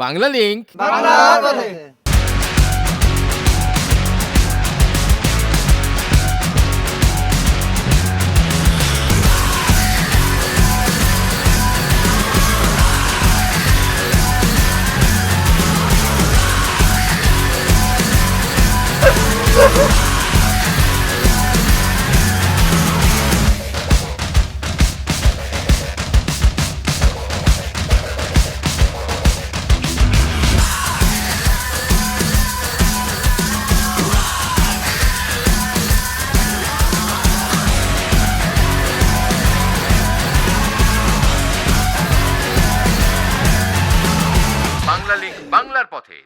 Bangla link Bangla পথে। Bangla link বাংলার পথে।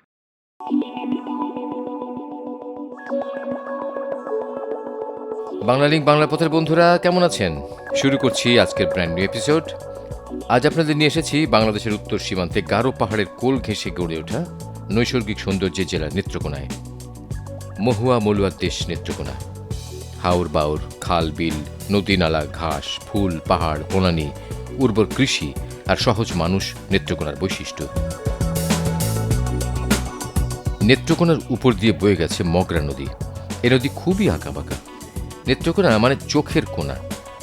বাংলা লিংক বাংলার পথের বন্ধুরা কেমন আছেন? শুরু করছি আজকের ব্র্যান্ড নিউ এপিসোড। আজ আপনাদের নিয়ে এসেছি বাংলাদেশের উত্তর সীমান্তে গারো পাহাড়ের কোল ঘেঁষে গড়ে ওঠা নৈসর্গিক সৌন্দর্যের জেলা নেত্রকোনায়। মহুয়া মলুয়ার দেশ নেত্রকোনা। হাওর বাওর, খাল বিল, নদী নালা, ঘাস, ফুল, পাহাড়, বনানী, উর্বর কৃষি আর সহজ মানুষ নেত্রকোনার বৈশিষ্ট্য। নেত্রকোনার উপর দিয়ে বয়ে গেছে মগরা নদী। এ নদী খুবই আঁকাবাঁকা। নেত্রকোনা মানে চোখের কোনা।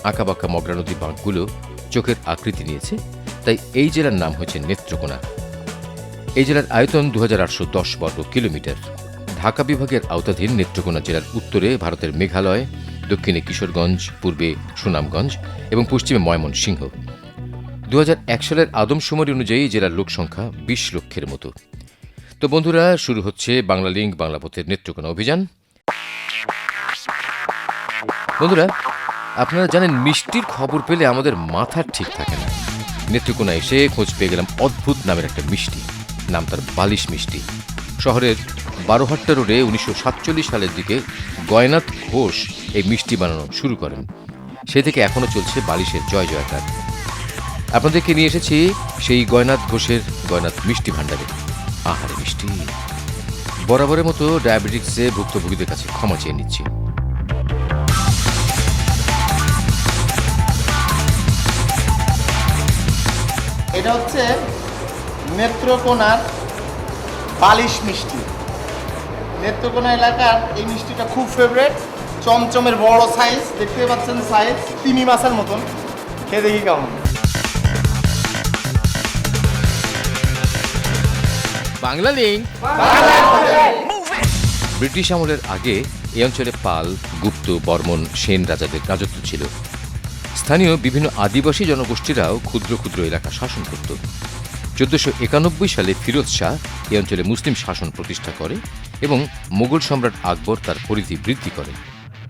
আঁকাবাঁকা মগরা নদী বাঁকগুলো চোখের আকৃতি নিয়েছে, তাই এই জেলার নাম হয়েছে নেত্রকোনা। এই জেলার আয়তন 2810 বর্গ কিলোমিটার। ঢাকা বিভাগের আওতাধীন নেত্রকোনা জেলার উত্তরে ভারতের মেঘালয়, দক্ষিণে কিশোরগঞ্জ, পূর্বে সুনামগঞ্জ এবং পশ্চিমে ময়মনসিংহ। 2001 সালের আদমশুমারি অনুযায়ী জেলার লোকসংখ্যা 20 লক্ষের মতো। তো বন্ধুরা, শুরু হচ্ছে বাংলা লিংক বাংলা পথের নেত্রকোনা অভিযান। বন্ধুরা, আপনারা জানেন মিষ্টির খবর পেলে আমাদের মাথা ঠিক থাকে না। নেত্রকোনা এসে খোঁজ পেয়ে গেলাম অদ্ভুত নামের একটা মিষ্টি। নাম তার বালিশ মিষ্টি। শহরের বারোহাট্টা রোডে 1947 সালের দিকে গয়নাথ ঘোষ এই মিষ্টি বানানো শুরু করেন। সে থেকে এখনো চলছে বালিশের জয় জয়কার। আপনাদেরকে নিয়ে এসেছি সেই গয়নাথ ঘোষের গয়নাথ মিষ্টি ভাণ্ডারে। আহারে মিষ্টি! বরাবরের মতো ডায়াবেটিক্সে ভুক্তভোগীদের কাছে ক্ষমা চেয়ে নিচ্ছি। এটা হচ্ছে নেত্রকোনার বালিশ মিষ্টি। নেত্রকোনা এলাকার এই মিষ্টিটা খুব ফেভারেট। চমচমের বড় সাইজ, দেখতে পাচ্ছেন সাইজ তিমি মাছের মতন। খেয়ে দেখি কেমন। বাংলা লিংক। ব্রিটিশ আমলের আগে এই অঞ্চলে পাল, গুপ্ত, বর্মন, সেন রাজাদের রাজত্ব ছিল। স্থানীয় বিভিন্ন আদিবাসী জনগোষ্ঠীরাও ক্ষুদ্র ক্ষুদ্র এলাকা শাসন করত। 1491 সালে ফিরোজ শাহ এই অঞ্চলে মুসলিম শাসন প্রতিষ্ঠা করে এবং মোগল সম্রাট আকবর তার পরিধি বৃদ্ধি করে।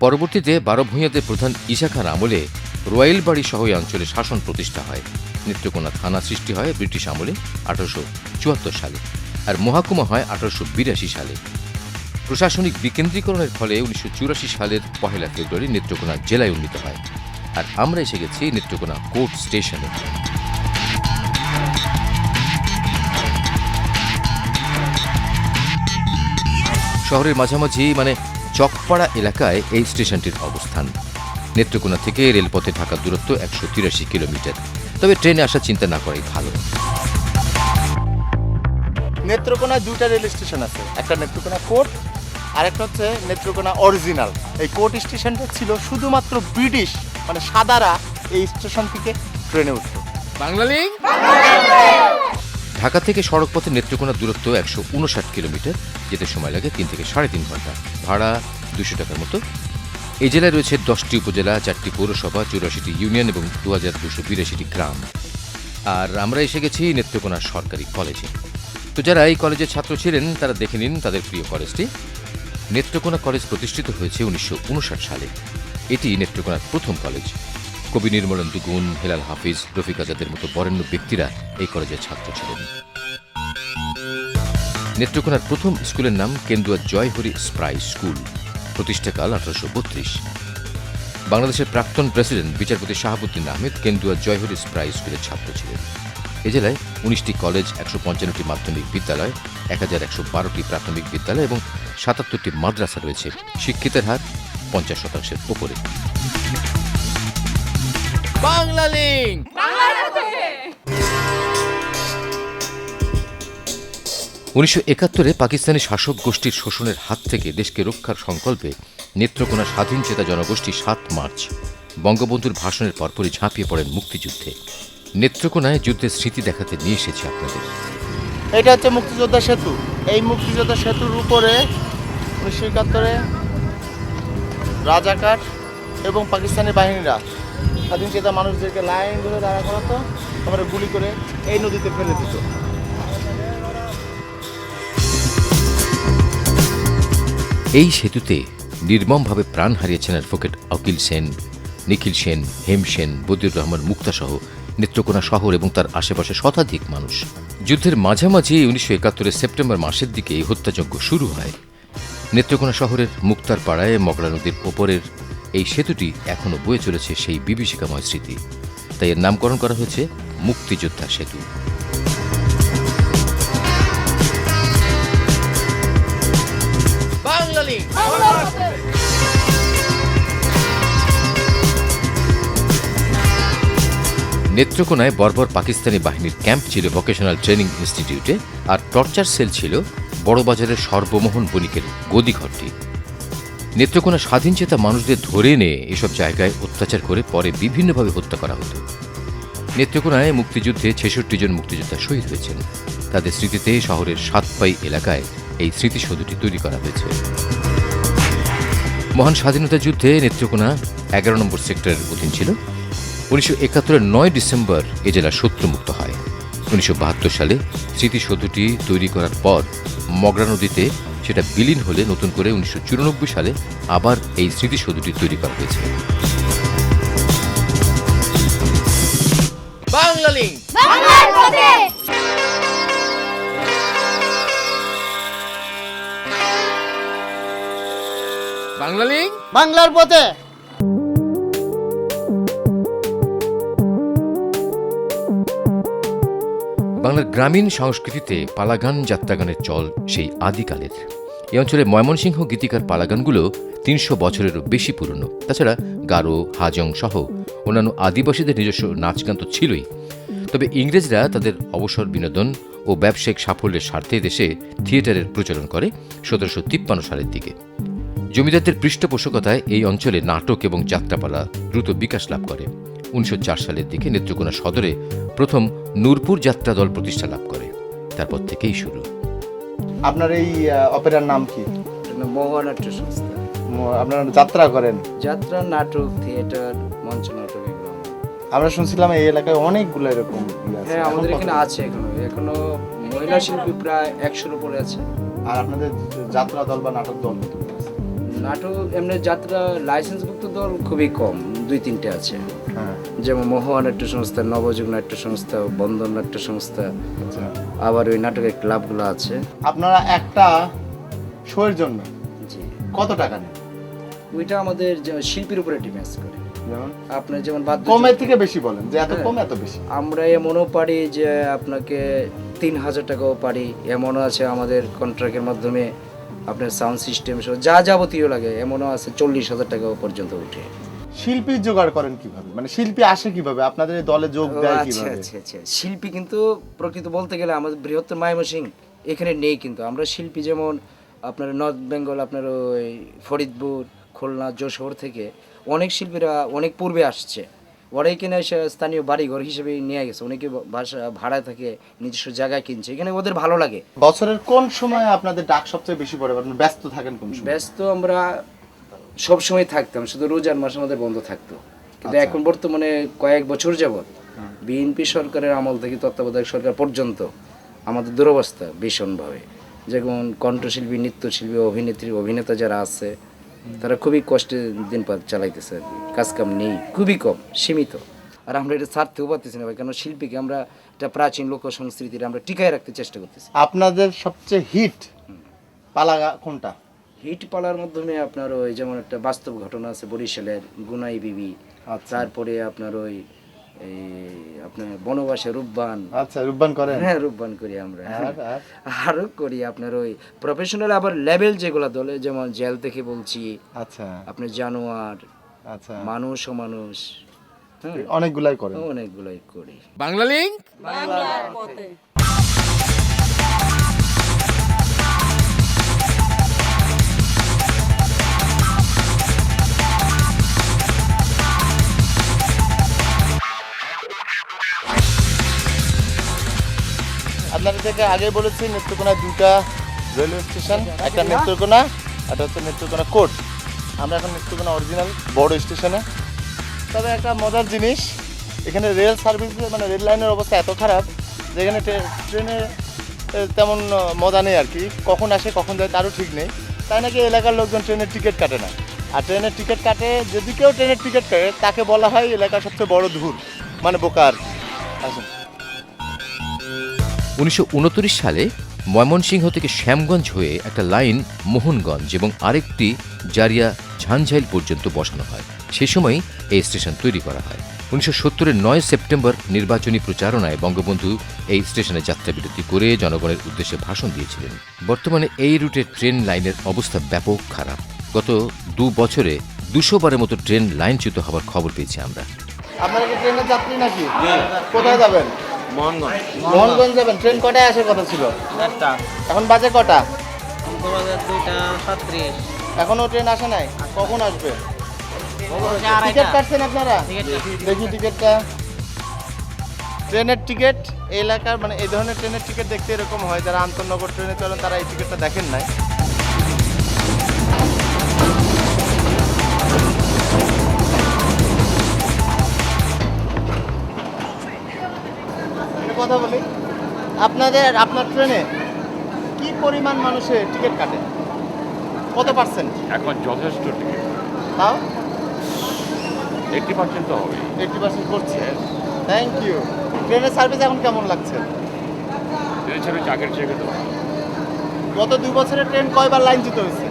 পরবর্তীতে 12 ভূঁইয়াদের প্রধান ঈসা খান আমলে রয়্যাল বাড়ি সহ এই অঞ্চলে শাসন প্রতিষ্ঠা হয়। নেত্রকোনা থানা সৃষ্টি হয় ব্রিটিশ আমলে 1874 সালে, আর মহাকুমা হয় 1882 সালে। প্রশাসনিক বিকেন্দ্রীকরণের ফলে 1984 সালের 1 ফেব্রুয়ারি নেত্রকোনা জেলায় উন্নীত হয়। আর আমরা এসে গেছি নেত্রকোনা কোর্ট স্টেশনে। শহরের মাঝামাঝি মানে চকপাড়া এলাকায় এই স্টেশনটির অবস্থান। নেত্রকোনা থেকে রেলপথে ঢাকার দূরত্ব 183 কিলোমিটার। তবে ট্রেনে আসার চিন্তা না করাই ভালো। নেত্রকোনায় দুইটা রেল স্টেশন আছে, একটা নেত্রকোনা কোর্ট আর একটা হচ্ছে নেত্রকোনা অরিজিনাল। এই কোর্ট স্টেশনটা ছিল শুধুমাত্র ব্রিটিশ মানে সাদারা এই স্টেশন থেকে ট্রেনে উঠত। বাংলা লিংক। ঢাকা থেকে সড়কপথে নেত্রকোনার দূরত্ব 159 কিলোমিটার। যেতে সময় লাগে 3 থেকে 3.5 ঘন্টা। ভাড়া 200 টাকার মতো। এই জেলায় রয়েছে 10টি উপজেলা, 4টি পৌরসভা, 84টি ইউনিয়ন এবং 2282টি গ্রাম। আর আমরা এসে গেছি নেত্রকোনা সরকারি কলেজে। তো যারা এই কলেজের ছাত্র ছিলেন তারা দেখে নিন তাদের প্রিয় কলেজটি। নেত্রকোনা কলেজ প্রতিষ্ঠিত হয়েছে 1959 সালে। এটি নেত্রকোনার প্রথম কলেজ। কবি নির্মলেন্দু গুণ, হেলাল হাফিজ, রফিক আজাদের মতো বরেণ্য ব্যক্তিরা এই কলেজের ছাত্র ছিলেন। নেত্রকোনার প্রথম স্কুলের নাম কেন্দুয়া জয়হরি স্প্রাই স্কুল। প্রতিষ্ঠাকাল 1832। বাংলাদেশের প্রাক্তন প্রেসিডেন্ট বিচারপতি শাহাবুদ্দিন আহমেদ কেন্দুয়া জয়হরি স্প্রাই স্কুলের ছাত্র ছিলেন। এ জেলায় 19টি কলেজ, 155টি মাধ্যমিক বিদ্যালয়, 1112টি প্রাথমিক বিদ্যালয় এবং 77টি মাদ্রাসা রয়েছে। শিক্ষিতের হার 50%-এর উপরে। বাংলা লিংক। 1971-এ পাকিস্তানি শাসক গোষ্ঠীর শোষণের হাত থেকে দেশকে রক্ষার সংকল্পে নেত্রকোনা স্বাধীন চেতা জনগোষ্ঠী 7 মার্চ বঙ্গবন্ধুর ভাষণের পরপরই ঝাঁপিয়ে পড়েন মুক্তিযুদ্ধে। নেত্রকোনায় যুদ্ধের স্মৃতি দেখাতে নিয়ে এসেছে আপনাদের। এটা হচ্ছে মুক্তিযোদ্ধা সেতু। এই মুক্তিযোদ্ধা সেতুর উপরে 1971-এ রাজাকার এবং পাকিস্তানি বাহিনীরা স্বাধীন চেতা মানুষদেরকে লাইন ধরে দাঁড়া করাতো, তারপরে গুলি করে এই নদীতে ফেলে দিত। এই সেতুতে নির্মমভাবে প্রাণ হারিয়েছেন অ্যাডভোকেট অকিল সেন, নিখিল সেন, হেম সেন, বদিউর রহমান মুক্তা সহ নেত্রকোনা শহর এবং তার আশেপাশে শতাধিক মানুষ। যুদ্ধের মাঝামাঝি 1971-এর সেপ্টেম্বর মাসের দিকে এই হত্যাযজ্ঞ শুরু হয়। নেত্রকোনা শহরের মুক্তার পাড়ায় মগরা নদীর ওপরের এই সেতুটি এখনও বয়ে চলেছে সেই বিভীষিকাময় স্মৃতি, তাই এর নামকরণ করা হয়েছে মুক্তিযোদ্ধা সেতু। নেত্রকোনায় বর্বর পাকিস্তানি বাহিনীর ক্যাম্প ছিল ভোকেশনাল ট্রেনিং ইনস্টিটিউটে, আর টর্চার সেল ছিল বড়বাজারের সর্বমোহন বণিকের গদিঘরটি। নেত্রকোনা স্বাধীনচেতা মানুষদের ধরে এনে এসব জায়গায় অত্যাচার করে পরে বিভিন্নভাবে হত্যা করা হতো। নেত্রকোনায় মুক্তিযুদ্ধে 66 জন মুক্তিযোদ্ধা শহীদ হয়েছেন। তাদের স্মৃতিতে শহরের 7 পাই এলাকায় এই স্মৃতিসৌধটি তৈরি করা হয়েছে। মহান স্বাধীনতা যুদ্ধে নেত্রকোনা 11 নম্বর সেক্টরের অধীন ছিল। 1971-এর 9 ডিসেম্বর এ জেলা শত্রুমুক্ত হয়। 1972 সালে স্মৃতিসৌধটি তৈরি করার পর মগরা নদীতে সেটা বিলীন হলে নতুন করে 1994 সালে আবার এই স্মৃতিসৌধটি তৈরি করা হয়েছে। বাংলার পথে বাংলার গ্রামীণ সংস্কৃতিতে পালাগান যাত্রাগানের চল সেই আদিকালের। এই অঞ্চলে ময়মনসিংহ গীতিকার পালাগানগুলো 300 বছরেরও বেশি পুরনো। তাছাড়া গারো, হাজং সহ অন্যান্য আদিবাসীদের নিজস্ব নাচগান তো ছিলই। তবে ইংরেজরা তাদের অবসর বিনোদন ও ব্যবসায়িক সাফল্যের স্বার্থে দেশে থিয়েটারের প্রচলন করে 1753 সালের দিকে। জমিদারদের পৃষ্ঠপোষকতায় এই অঞ্চলে নাটক এবং যাত্রাপালা দ্রুত বিকাশ লাভ করে। 1904 সালের দিকে নেত্রকোনা সদরে প্রথম নূরপুর যাত্রা দল প্রতিষ্ঠা লাভ করে। তারপর থেকেই শুরু। আপনার এই অপেরার নাম কি? মহানাট্য সংস্থা। আপনারা যাত্রা করেন? যাত্রা, নাটক, থিয়েটার, মঞ্চ নাটক এগুলো। আমরা শুনছিলাম এই এলাকায় অনেকগুলো এরকম আছে। হ্যাঁ, আমাদের এখানে আছে এখনো মহিলা শিল্পী প্রায় 100-এর উপরে আছে। আর আপনাদের যাত্রা দল বা নাটক দল? নাটক এমনি যাত্রা লাইসেন্সভুক্ত দল খুবই কম, 2-3টে আছে। যেমন মহানাট্য সংস্থা, নবযুগ নাট্য সংস্থা, বন্দন নাট্য সংস্থা, আবার ওই নাটকের ক্লাবগুলো আছে। আপনারা একটা শোয়ের জন্য জি কত টাকা নেন? ওইটা আমাদের শিল্পীর উপরে ডিপেন্ড করে। যেমন আপনার যেমন বাদ্য কমের থেকে বেশি বলেন যে এত কম এত বেশি। আমরা এমনও পারি যে আপনাকে 3000 টাকাও পারি, এমনও আছে আমাদের কন্ট্রাক্টের মাধ্যমে আপনার সাউন্ড সিস্টেম সহ যা যাবতীয় লাগে, এমনও আছে 40,000 টাকা পর্যন্ত উঠে। শিল্পী জোগাড় করেন কিভাবে? মানে শিল্পী আসে কিভাবে? আপনাদের এই দলে যোগ দেয় কিভাবে? আচ্ছা, শিল্পী কিন্তু প্রকৃত বলতে গেলে আমাদের বৃহত্তর ময়মনসিংহ এখানে নেই। কিন্তু আমরা শিল্পী যেমন আপনার নর্থ বেঙ্গল, আপনার ওই ফরিদপুর, খুলনা, যশোর থেকে অনেক শিল্পীরা অনেক পূর্বে আসছে। ওরা এখানে এসে স্থানীয় বাড়িঘর হিসেবে নিয়ে গেছে। অনেকে বাসা ভাড়া থাকে, নিজস্ব জায়গায় কিনছে, এখানে ওদের ভালো লাগে। বছরের কোন সময় আপনাদের ডাক সবচেয়ে বেশি পড়ে? আপনারা ব্যস্ত থাকেন কোন সময়? ব্যস্ত আমরা সব সময় থাকতাম, শুধু রোজার মাসে আমাদের বন্ধ থাকতো। কিন্তু এখন বর্তমানে কয়েক বছর যাবত বিএনপি সরকারের আমল থেকে তত্ত্বাবধায়ক সরকার পর্যন্ত আমাদের দুরবস্থা ভীষণভাবে। যেমন কণ্ঠশিল্পী, নৃত্যশিল্পী, অভিনেত্রী, অভিনেতা যারা আছে তারা খুবই কষ্টে দিন চালাইতেছে। কাজকাম নেই, খুবই কম, সীমিত। আর আমরা এটা ছাড়তেও পারতেছি না ভাই, কারণ শিল্পীকে আমরা এটা প্রাচীন লোক সংস্কৃতির আমরা টিকায় রাখতে চেষ্টা করতেছি। আপনাদের সবচেয়ে হিট পালা কোনটা? হিট পালার মাধ্যমে আপনার ওই যেমন একটা বাস্তব ঘটনা আছে বরিশালের গুনাই বিবি। তারপরে আপনার ওই আপনার বনবাসে রূপবান। আচ্ছা, রূপবান করেন? হ্যাঁ, রূপবান করি আমরা। আরো করি আপনার ওই প্রফেশনাল আবার লেভেল যেগুলো দলে, যেমন জেল থেকে বলছি। আচ্ছা, আপনার জানোয়ার, আচ্ছা, মানুষ ও মানুষ, অনেকগুলাই করেন? অনেকগুলাই করি। বাংলা লিংক, বাংলার পথে। থেকে আগে বলেছি নেত্রকোনায় দুটা রেলওয়ে স্টেশন, একটা নেত্রকোনা, একটা হচ্ছে নেত্রকোনা কোর্ট। আমরা এখন নেত্রকোনা অরিজিনাল বড় স্টেশনে। তবে একটা মজার জিনিস, এখানে রেল সার্ভিস মানে রেল লাইনের অবস্থা এত খারাপ যে এখানে ট্রেনে তেমন মজা নেই আর কি, কখন আসে কখন যায় তারও ঠিক নেই। তাই নাকি এলাকার লোকজন ট্রেনের টিকিট কাটে না, আর ট্রেনের টিকিট কাটে যদি কেউ ট্রেনের টিকিট কাটে তাকে বলা হয় এলাকার সবচেয়ে বড় ধুর, মানে বোকা আর কি। আসুন। 1929 সালে ময়মনসিংহ থেকে শ্যামগঞ্জ হয়ে একটা লাইন মোহনগঞ্জ এবং আরেকটি জারিয়া ঝাঞ্ঝাইল পর্যন্ত বসানো হয়। সে সময় এই স্টেশন তৈরি করা হয়। 1970-এর 9 সেপ্টেম্বর নির্বাচনী প্রচারণায় বঙ্গবন্ধু এই স্টেশনে যাত্রাবিরতি করে জনগণের উদ্দেশ্যে ভাষণ দিয়েছিলেন। বর্তমানে এই রুটের ট্রেন লাইনের অবস্থা ব্যাপক খারাপ। গত 2 বছরে 200 বারের মতো ট্রেন লাইনচ্যুত হওয়ার খবর পেয়েছি আমরা। আপনারা কি ট্রেনের যাত্রী নাকি? কোথায় যাবেন? মোহনগঞ্জ যাবেন। ট্রেন কটায় আসার কথা ছিল? এখন বাজে কটা? এখনো ট্রেন আসে নাই? কখন আসবে? টিকিট কাটছেন আপনারা? দেখি টিকিটটা। ট্রেনের টিকিট এই এলাকার মানে এই ধরনের ট্রেনের টিকিট দেখতে এরকম হয়। যারা আন্তনগর ট্রেনে চলেন তারা এই টিকিটটা দেখেন নাই। কথা বলি, আপনার ট্রেনে কি পরিমাণ মানুষের টিকিট কাটে? কত পার্সেন্ট? এখন যথেষ্ট টিকিট, তাও 80% তো হবে। 80% করছে। Thank you. ট্রেনের সার্ভিস এখন কেমন লাগছে? ট্রেনের সার্ভিস আগের চেয়ে তো গত 2 বছরে ট্রেন কয়বার লাইনচ্যুত হয়েছে?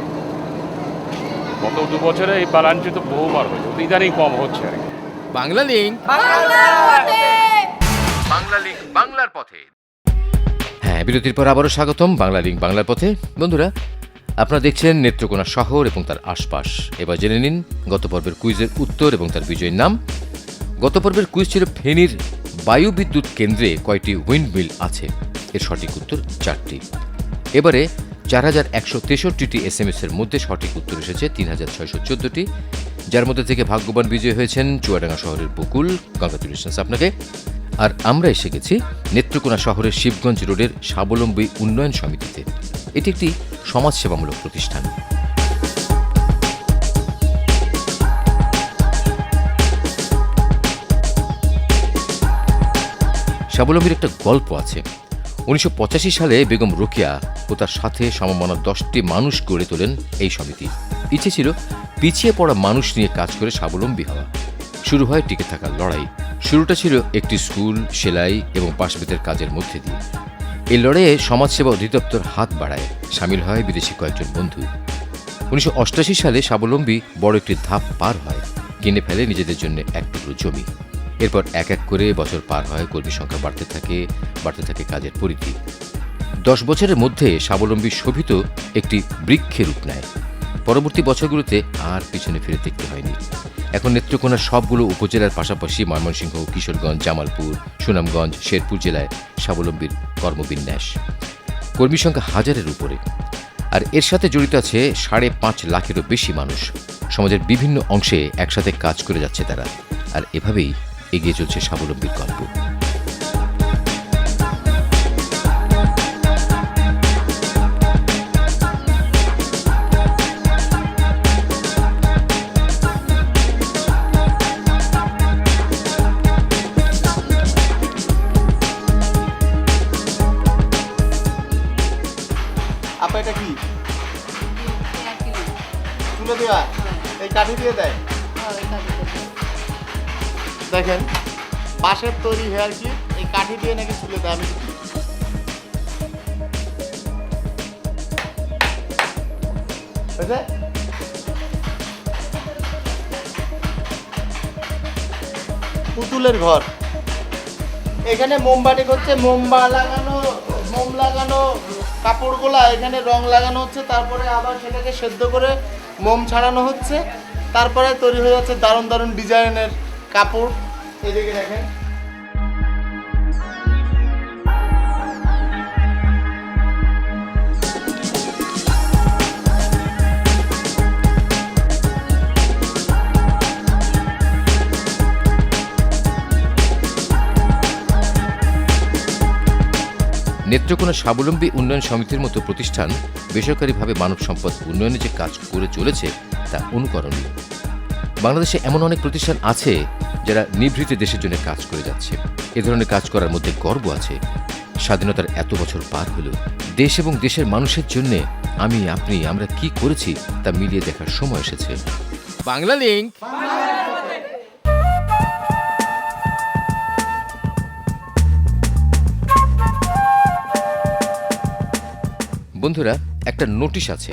গত 2 বছরে এই বালাঞ্চিত বহুবার হয়েছে, ইদানিং কম হচ্ছে আর কি। বাংলা লিঙ্ক, বাংলার পথে। হ্যাঁ, বিরতির পর আবারও স্বাগতম বাংলা লিঙ্ক বাংলার পথে। বন্ধুরা, আপনারা দেখছেন নেত্রকোনা শহর এবং তার আশপাশ। এবার জেনে নিন গত পর্বের কুইজের উত্তর এবং তার বিজয়ীর নাম। গত পর্বের কুইজ ছিল ফেনীর বায়ু বিদ্যুৎ কেন্দ্রে কয়টি উইন্ডমিল আছে। এর সঠিক উত্তর 4টি। এবারে 4163টি SMS এর মধ্যে সঠিক উত্তর এসেছে 3614টি, যার মধ্যে থেকে ভাগ্যবান বিজয়ী হয়েছেন চুয়াডাঙ্গা শহরের বকুল। কংগ্রাচুলেশনস আপনাকে। আর আমরা এসে গেছি নেত্রকোনা শহরের শিবগঞ্জ রোডের স্বাবলম্বী উন্নয়ন সমিতিতে। এটি একটি সমাজসেবামূলক প্রতিষ্ঠান। স্বাবলম্বীর একটা গল্প আছে। 1985 সালে বেগম রোকেয়া ও তার সাথে সমমানা 10টি মানুষ গড়ে তোলেন এই সমিতি। ইচ্ছে ছিল পিছিয়ে পড়া মানুষ নিয়ে কাজ করে স্বাবলম্বী হওয়া। শুরু হয় টিকে থাকার লড়াই। শুরুটা ছিল একটি স্কুল, সেলাই এবং পাশবেতের কাজের মধ্যে দিয়ে। এই লড়াইয়ে সমাজসেবা অধিদপ্তর হাত বাড়ায়, সামিল হয় বিদেশি কয়েকজন বন্ধু। 1988 সালে স্বাবলম্বী বড় একটি ধাপ পার হয়, কিনে ফেলে নিজেদের জন্য এক টুকরো জমি। এরপর এক এক করে বছর পার হয়, কর্মী সংখ্যা বাড়তে থাকে কাজের পরিধি। 10 বছরের মধ্যে স্বাবলম্বী শোভিত একটি বৃক্ষের রূপ নেয়। পরবর্তী বছরগুলোতে আর পিছনে ফিরে দেখতে হয়নি। এখন নেত্রকোনার সবগুলো উপজেলার পাশাপাশি ময়মনসিংহ, কিশোরগঞ্জ, জামালপুর, সুনামগঞ্জ, শেরপুর জেলায় স্বাবলম্বীর কর্মবিন্যাস। কর্মী সংখ্যা 1000-এর উপরে। আর এর সাথে জড়িত আছে 5.5 লাখেরও বেশি মানুষ। সমাজের বিভিন্ন অংশে একসাথে কাজ করে যাচ্ছে তারা। আর এভাবেই এগিয়ে চলছে স্বাবলম্বীর গল্প। আপা এটা কি তুলে দেওয়া? এই কাঠি দিয়ে দেয়। দেখেন বাঁশের তৈরি হেয়ার ক্লিপ, এই কাঠি দিয়ে নাকি তুলে দেয়। আমি পুতুলের ঘর। এখানে মোমবাতি হচ্ছে, মোম লাগানো কাপড়গুলা এখানে রং লাগানো হচ্ছে, তারপরে আবার সেটাকে সেদ্ধ করে মোম ছাড়ানো হচ্ছে, তারপরে তৈরি হয়ে যাচ্ছে দারুণ দারুণ ডিজাইনের কাপড়। এদিকে দেখেন নেত্রকোনা স্বাবলম্বী উন্নয়ন সমিতির মতো প্রতিষ্ঠান বেসরকারিভাবে মানব সম্পদ উন্নয়নে যে কাজ করে চলেছে তা অনুকরণীয়। বাংলাদেশে এমন অনেক প্রতিষ্ঠান আছে যারা নিভৃতে দেশের জন্য কাজ করে যাচ্ছে। এ ধরনের কাজ করার মধ্যে গর্ব আছে। স্বাধীনতার এত বছর পার হলো, দেশ এবং দেশের মানুষের জন্য আমি, আপনি, আমরা কি করেছি তা মিলিয়ে দেখার সময় এসেছে। বাংলা লিংক। বন্ধুরা, একটা নোটিশ আছে।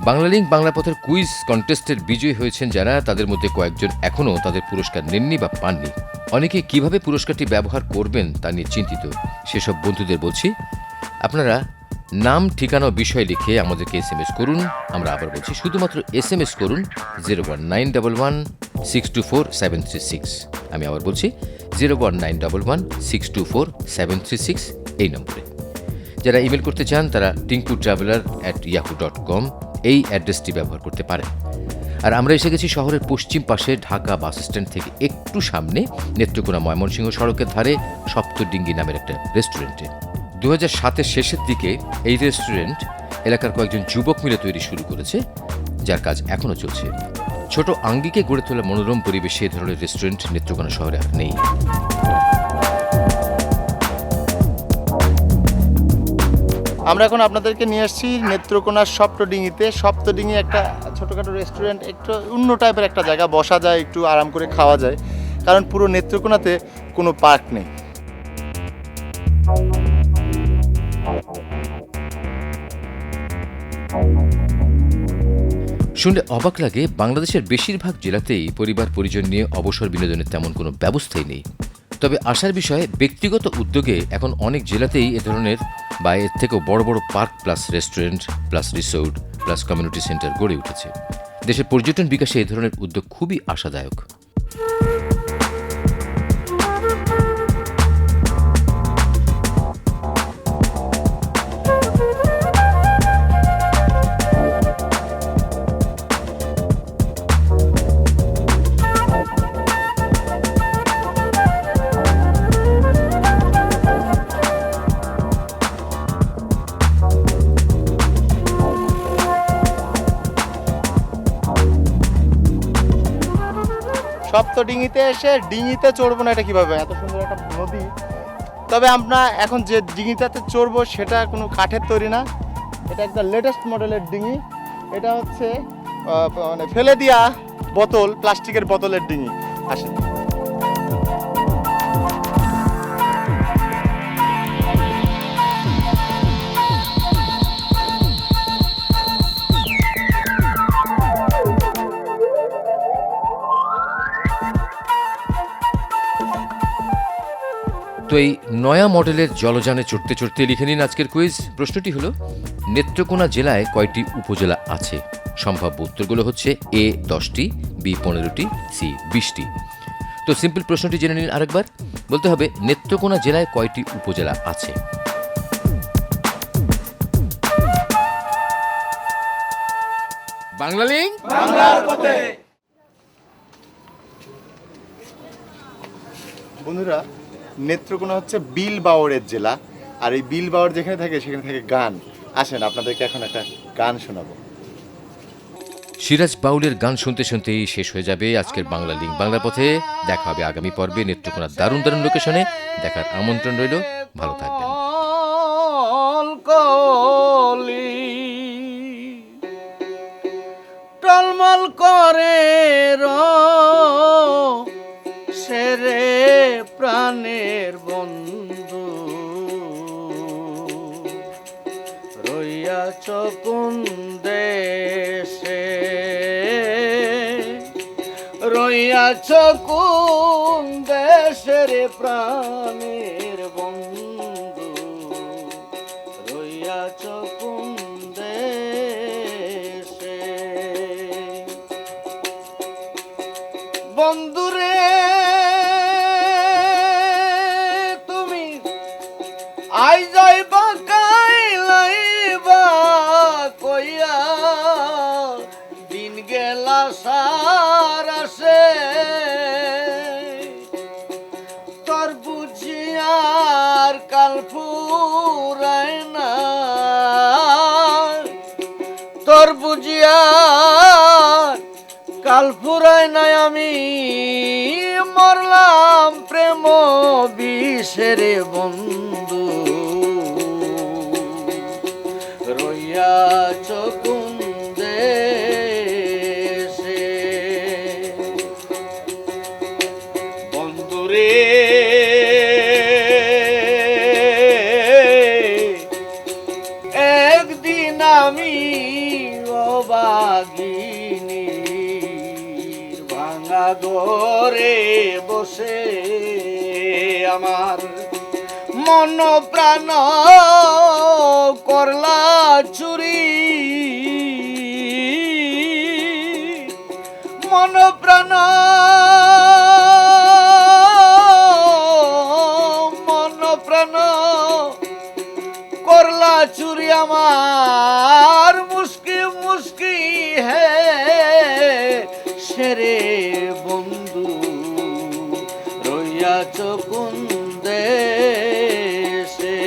বাংলা লিংক বাংলা পথের কুইজ কন্টেস্টের বিজয়ী হয়েছেন যারা, তাদের মধ্যে কয়েকজন এখনও তাদের পুরস্কার নেননি বা পাননি। অনেকে কিভাবে পুরস্কারটি ব্যবহার করবেন তা নিয়ে চিন্তিত। সেসব বন্ধুদের বলছি, আপনারা নাম, ঠিকানা ও বিষয় লিখে আমাদেরকে SMS করুন। আমরা আবার বলছি, শুধুমাত্র SMS করুন 01911624736। আমি আবার বলছি 01911624736 এই নম্বরে। যারা ইমেল করতে চান তারা tinku.traveler@yahoo.com এই অ্যাড্রেসটি ব্যবহার করতে পারেন। আর আমরা এসে গেছি শহরের পশ্চিম পাশে ঢাকা বাস স্ট্যান্ড থেকে একটু সামনে নেত্রকোনা ময়মনসিংহ সড়কের ধারে সপ্তডিঙ্গি নামের একটা রেস্টুরেন্টে। 2007-এর শেষের দিকে এই রেস্টুরেন্ট এলাকার কয়েকজন যুবক মিলে তৈরি শুরু করেছে, যার কাজ এখনও চলছে। ছোট আঙ্গিকে গড়ে তোলা মনোরম পরিবেশে এ ধরনের রেস্টুরেন্ট নেত্রকোনা শহরে আর নেই। আমরা এখন আপনাদেরকে নিয়ে আসছি নেত্রকোনার সপ্তডিঙ্গিতে। সপ্তডিঙ্গি একটা ছোটোখাটো রেস্টুরেন্ট, একটু অন্য টাইপের একটা জায়গা, বসা যায়, একটু আরাম করে খাওয়া যায়, কারণ পুরো নেত্রকোনাতে কোনো পার্ক নেই। শুনলে অবাক লাগে, বাংলাদেশের বেশিরভাগ জেলাতেই পরিবার পরিজন নিয়ে অবসর বিনোদনের তেমন কোনো ব্যবস্থাই নেই। তবে আশার বিষয়ে ব্যক্তিগত উদ্যোগে এখন অনেক জেলাতেই এ ধরনের বা এর থেকেও বড় বড় park plus restaurant plus resort plus community centre গড়ে উঠেছে। দেশের পর্যটন বিকাশে এ ধরনের উদ্যোগ খুবই আশাদায়ক। সপ্তডিঙ্গিতে এসে ডিঙিতে চড়বো না, এটা কীভাবে? এত সুন্দর একটা নদী। তবে আমরা এখন যে ডিঙিটাতে চড়বো সেটা কোনো কাঠের তৈরি না, এটা একটা লেটেস্ট মডেলের ডিঙি। এটা হচ্ছে মানে ফেলে দেওয়া বোতল, প্লাস্টিকের বোতলের ডিঙি। আসেন। তো এই নয়া মডেলের জলযানে চড়তে চড়তে লিখে নিন আজকের কুইজ। প্রশ্নটি হলো, নেত্রকোনা জেলায় কয়টি উপজেলা আছে? সম্ভাব্য উত্তরগুলো হচ্ছে A 10টি, B 15টি, C 20টি। তো সিম্পল প্রশ্নটি জেনে নিন আরেকবার। বলতে হবে, নেত্রকোনা জেলায় কয়টি উপজেলা আছে? বাংলা লিংক, বাংলার পথে। বন্ধুরা, নেত্রকোনা হচ্ছে বিলবাওরের জেলা, আর এই বিলবাওর যেখানে থাকে সেখানে থাকে গান। আসেন, আপনাদেরকে এখন একটা গান শোনাবো। সিরাজ বাউলের গান শুনতে শুনতেই শেষ হয়ে যাবে আজকের বাংলা লিংক বাংলার পথে। দেখা হবে আগামী পর্বে নেত্রকোনার দারুণ দারুণ লোকেশনে। দেখার আমন্ত্রণ রইল। ভালো থাকবেন। টলমল করে সেরে প্রাণের বন্ধু, রইয়াছ কোন দেশে, রইয়াছ কোন দেশের প্রাণের বন্ধু, রইয়াছ কোন দেশে। বন্ধুরে তুমি আই যাইবা কাইলাইবা কইয়া, দিন গেলা সারাসে, তোর বুঝিয়ার কাল ফুল বুঝিয়া কাল ফুরাই নাই আমি মরলাম প্রেম বিষেরে বন্ধু রইয়াছ কোন দেশে বন্ধুরে একদিন আমি অবাগিনী ভাঙা ঘরে বসে আমার মন প্রাণ করলা চুরি মন প্রাণ করলা চুরি আমার মুস্কি মুস্কি হে সেরে বন্ধু রইয়াছ কোন দেশে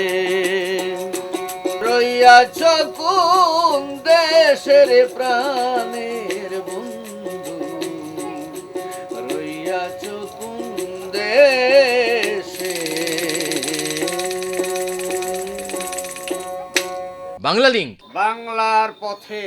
রইয়াছ কোন দেশের প্রাণের বন্ধু রইয়াছ কোন দেশে বাংলা লিঙ্ক বাংলার পথে